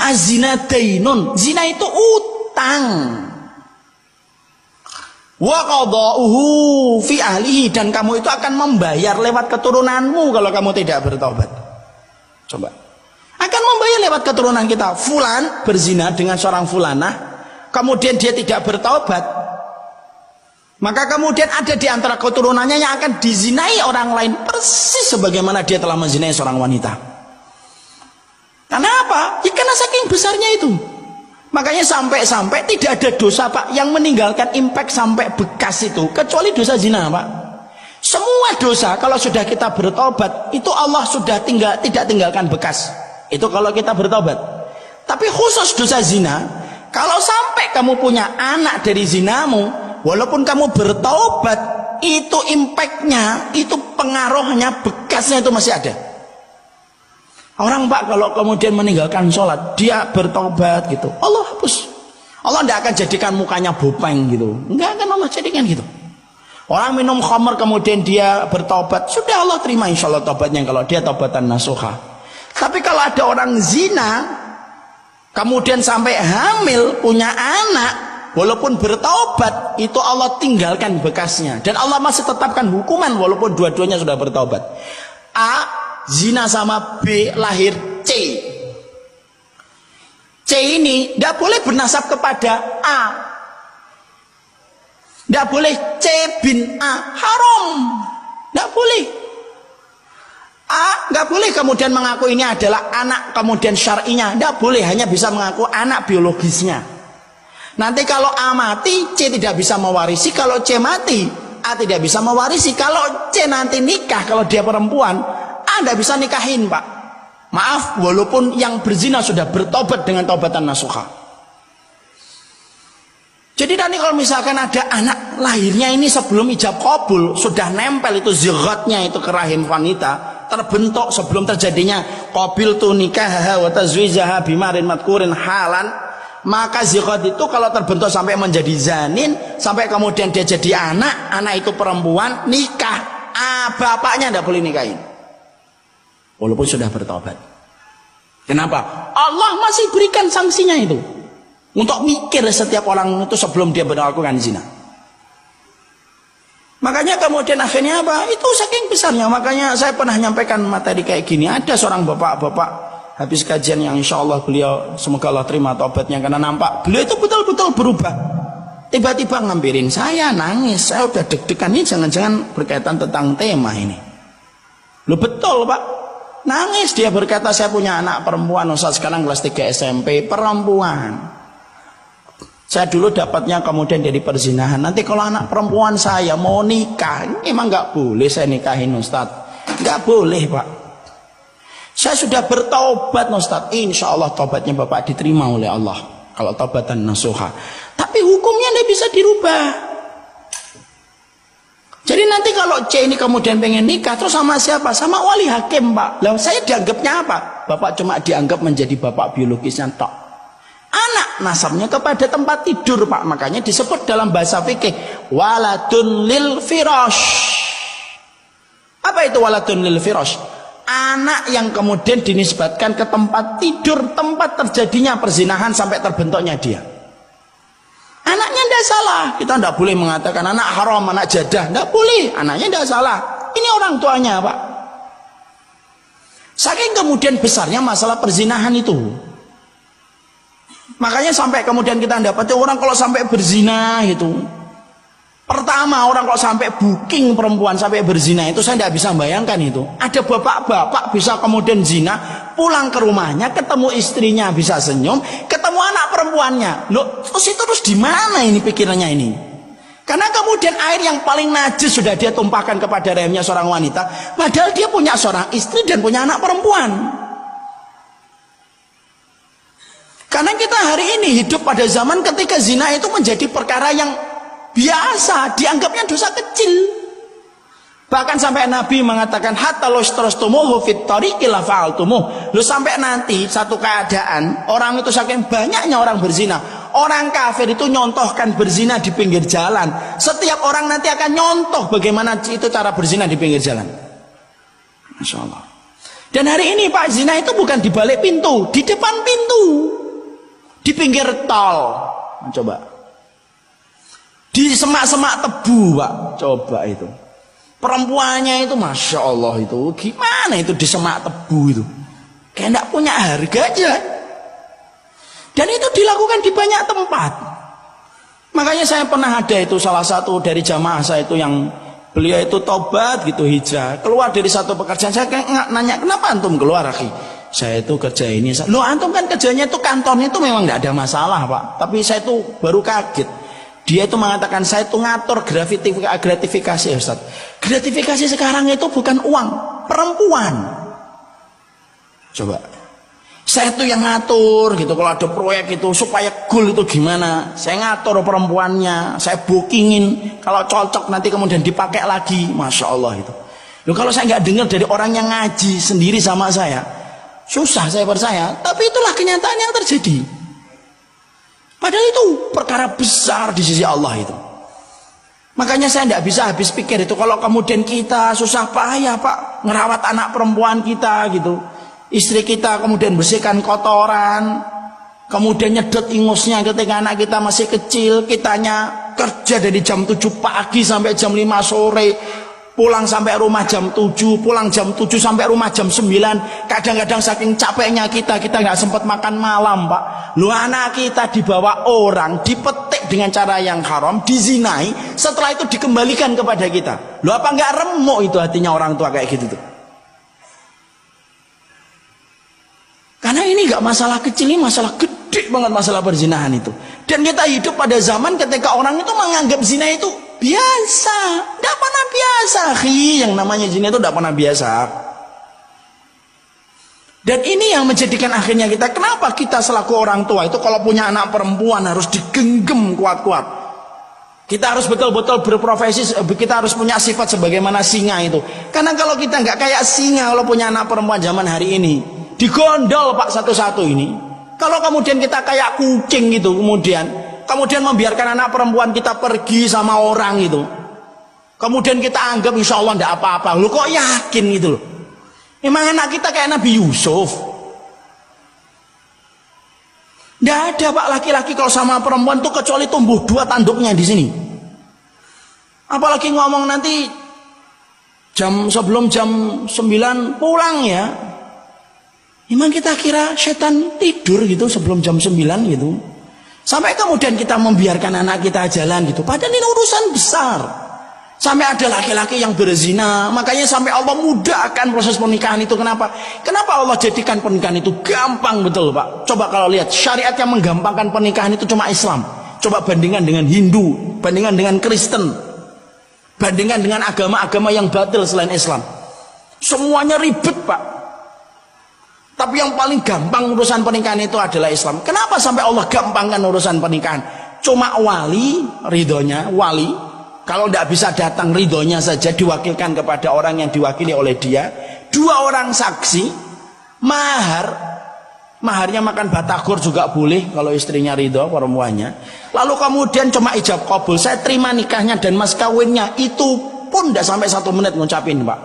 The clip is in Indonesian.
Azina dainun, zina itu utang. Wa qada'uhu fi ahlihi, dan kamu itu akan membayar lewat keturunanmu kalau kamu tidak bertobat. Coba. Akan membayar lewat keturunan kita. Fulan berzina dengan seorang fulanah, kemudian dia tidak bertobat, maka kemudian ada di antara keturunannya yang akan dizinai orang lain persis sebagaimana dia telah menzinai seorang wanita. Karena apa? Ya karena saking besarnya itu. Makanya sampai-sampai tidak ada dosa Pak yang meninggalkan impact sampai bekas itu, kecuali dosa zina Pak. Semua dosa kalau sudah kita bertobat itu Allah sudah tidak tinggalkan bekas. Itu kalau kita bertobat. Tapi khusus dosa zina, kalau sampai kamu punya anak dari zinamu, walaupun kamu bertobat, itu impactnya, itu pengaruhnya, bekasnya itu masih ada. Orang Pak kalau kemudian meninggalkan sholat, dia bertobat gitu, Allah hapus. Allah tidak akan jadikan mukanya bopeng gitu, enggak akan Allah jadikan gitu. Orang minum khamr kemudian dia bertobat, sudah Allah terima insya Allah tobatnya kalau dia tobatan nasuha. Tapi kalau ada orang zina kemudian sampai hamil, punya anak, walaupun bertobat, itu Allah tinggalkan bekasnya, dan Allah masih tetapkan hukuman walaupun dua-duanya sudah bertobat. A zina sama B lahir C. C ini tidak boleh bernasab kepada A, tidak boleh C bin A, haram, tidak boleh. A nggak boleh kemudian mengaku ini adalah anak kemudian syar'inya, tidak boleh, hanya bisa mengaku anak biologisnya. Nanti kalau A mati, C tidak bisa mewarisi. Kalau C mati, A tidak bisa mewarisi. Kalau C nanti nikah, kalau dia perempuan, A tidak bisa nikahin Pak. Maaf, walaupun yang berzina sudah bertobat dengan taubatan nasuha. Jadi nanti kalau misalkan ada anak lahirnya ini sebelum ijab qabul, sudah nempel itu zighatnya itu ke rahim wanita, terbentuk sebelum terjadinya qabil tu nikah wa tazwijaha bimarin madkurin halan, maka zighat itu kalau terbentuk sampai menjadi zanin, sampai kemudian dia jadi anak itu perempuan, nikah, bapaknya tidak boleh nikahin walaupun sudah bertobat. Kenapa? Allah masih berikan sanksinya itu untuk mikir setiap orang itu sebelum dia melakukan zina. Makanya kemudian akhirnya apa? Itu saking besarnya. Makanya saya pernah nyampaikan materi kayak gini. Ada seorang bapak-bapak habis kajian yang insya Allah beliau, semoga Allah terima taubatnya, karena nampak beliau itu betul-betul berubah. Tiba-tiba ngambilin saya, nangis. Saya udah deg-degan, ini jangan-jangan berkaitan tentang tema ini. Lu betul Pak. Nangis, dia berkata, saya punya anak perempuan, Ustaz, sekarang kelas 3 SMP, perempuan. Saya dulu dapatnya kemudian dari perzinahan. Nanti kalau anak perempuan saya mau nikah, ini emang nggak boleh saya nikahin Ustaz. Nggak boleh Pak. Saya sudah bertaubat Ustaz. Insya Allah taubatnya Bapak diterima oleh Allah kalau taubatan nasuha. Tapi hukumnya tidak bisa dirubah. Jadi nanti kalau C ini kemudian pengen nikah, terus sama siapa? Sama wali hakim Pak. Lalu saya dianggapnya apa? Bapak cuma dianggap menjadi bapak biologisnya tok. Anak nasabnya kepada tempat tidur Pak. Makanya disebut dalam bahasa fikih waladun lil firash. Apa itu waladun lil firash? Anak yang kemudian dinisbatkan ke tempat tidur, tempat terjadinya perzinahan sampai terbentuknya dia. Anaknya tidak salah. Kita tidak boleh mengatakan anak haram, anak jadah. Tidak boleh. Anaknya tidak salah. Ini orang tuanya Pak. Saking kemudian besarnya masalah perzinahan itu. Makanya sampai kemudian kita dapati orang kalau sampai berzina itu, pertama orang kalau sampai booking perempuan sampai berzina itu, saya tidak bisa bayangkan itu. Ada bapak-bapak bisa kemudian zina, pulang ke rumahnya ketemu istrinya bisa senyum, ketemu anak perempuannya. Loh, terus di mana ini pikirannya ini? Karena kemudian air yang paling najis sudah dia tumpahkan kepada rahimnya seorang wanita, padahal dia punya seorang istri dan punya anak perempuan. Karena kita hari ini hidup pada zaman ketika zina itu menjadi perkara yang biasa, dianggapnya dosa kecil. Bahkan sampai Nabi mengatakan hatta lostostumuhu fit tariqi la fa'altumuh. Lu sampai nanti satu keadaan orang itu saking banyaknya orang berzina, orang kafir itu nyontohkan berzina di pinggir jalan. Setiap orang nanti akan nyontoh bagaimana itu cara berzina di pinggir jalan. Masya Allah. Dan hari ini Pak, zina itu bukan di balik pintu, di depan pintu. di pinggir tol. Coba. Di semak-semak tebu, Pak. Coba itu. Perempuannya itu Masya Allah itu. Gimana itu di semak tebu itu? Kayak enggak punya harga aja. Dan itu dilakukan di banyak tempat. Makanya saya pernah ada itu salah satu dari jamaah saya itu yang beliau itu tobat gitu, hijrah. Keluar dari satu pekerjaan. Saya nanya, kenapa antum keluar, akhi? Saya itu kerja ini. Loh, antum kan kerjanya itu kantornya itu memang enggak ada masalah, Pak. Tapi saya itu baru kaget. Dia itu mengatakan saya itu ngatur gratifikasi ya Ustaz. Gratifikasi sekarang itu bukan uang, perempuan. Coba. Saya itu yang ngatur gitu kalau ada proyek itu supaya goal itu gimana. Saya ngatur perempuannya, saya bookingin kalau cocok nanti kemudian dipakai lagi. Masya Allah itu. Loh, kalau saya nggak dengar dari orang yang ngaji sendiri sama saya, susah saya percaya. Tapi itulah kenyataan yang terjadi. Padahal itu perkara besar di sisi Allah itu. Makanya saya tidak bisa habis pikir itu kalau kemudian kita susah payah Pak ngerawat anak perempuan kita gitu, istri kita kemudian bersihkan kotoran, kemudian nyedot ingusnya ketika anak kita masih kecil, kitanya kerja dari jam 7 pagi sampai jam 5 sore, pulang sampai rumah jam 7, pulang jam 7 sampai rumah jam 9. Kadang-kadang saking capeknya kita nggak sempat makan malam, Pak. Lu anak kita dibawa orang, dipetik dengan cara yang haram, dizinai, setelah itu dikembalikan kepada kita. Lu apa nggak remuk itu hatinya orang tua kayak gitu tuh? Karena ini nggak masalah kecil, ini masalah gede banget, masalah perzinahan itu. Dan kita hidup pada zaman ketika orang itu menganggap zina itu biasa, tidak pernah biasa, yang namanya zina itu tidak pernah biasa. Dan ini yang menjadikan akhirnya kita, kenapa kita selaku orang tua itu kalau punya anak perempuan harus digenggam kuat-kuat. Kita harus betul-betul berprofesi, kita harus punya sifat sebagaimana singa itu. Karena kalau kita nggak kayak singa kalau punya anak perempuan zaman hari ini, digondol Pak satu-satu ini. Kalau kemudian kita kayak kucing gitu, kemudian membiarkan anak perempuan kita pergi sama orang itu, kemudian kita anggap insya Allah tidak apa-apa. Lu kok yakin gitu loh? Emang anak kita kayak Nabi Yusuf? Tidak ada Pak laki-laki kalau sama perempuan tuh kecuali tumbuh 2 tanduknya di sini. Apalagi ngomong nanti sebelum jam 9 pulang ya. Emang kita kira setan tidur gitu sebelum jam 9 gitu? Sampai kemudian kita membiarkan anak kita jalan gitu. Padahal ini urusan besar. Sampai ada laki-laki yang berzina. Makanya sampai Allah mudahkan proses pernikahan itu. Kenapa? Kenapa Allah jadikan pernikahan itu gampang betul Pak? Coba kalau lihat syariat yang menggampangkan pernikahan itu cuma Islam. Coba bandingkan dengan Hindu, bandingkan dengan Kristen, bandingkan dengan agama-agama yang batil selain Islam. Semuanya ribet Pak. Tapi yang paling gampang urusan pernikahan itu adalah Islam. Kenapa sampai Allah gampangkan urusan pernikahan? Cuma wali, ridhonya, wali. Kalau tidak bisa datang ridhonya saja diwakilkan kepada orang yang diwakili oleh dia. 2 orang saksi, maharnya makan batagor juga boleh kalau istrinya ridho perempuannya. Lalu kemudian cuma ijab kabul, saya terima nikahnya dan mas kawinnya, itu pun tidak sampai 1 menit ngucapin Pak.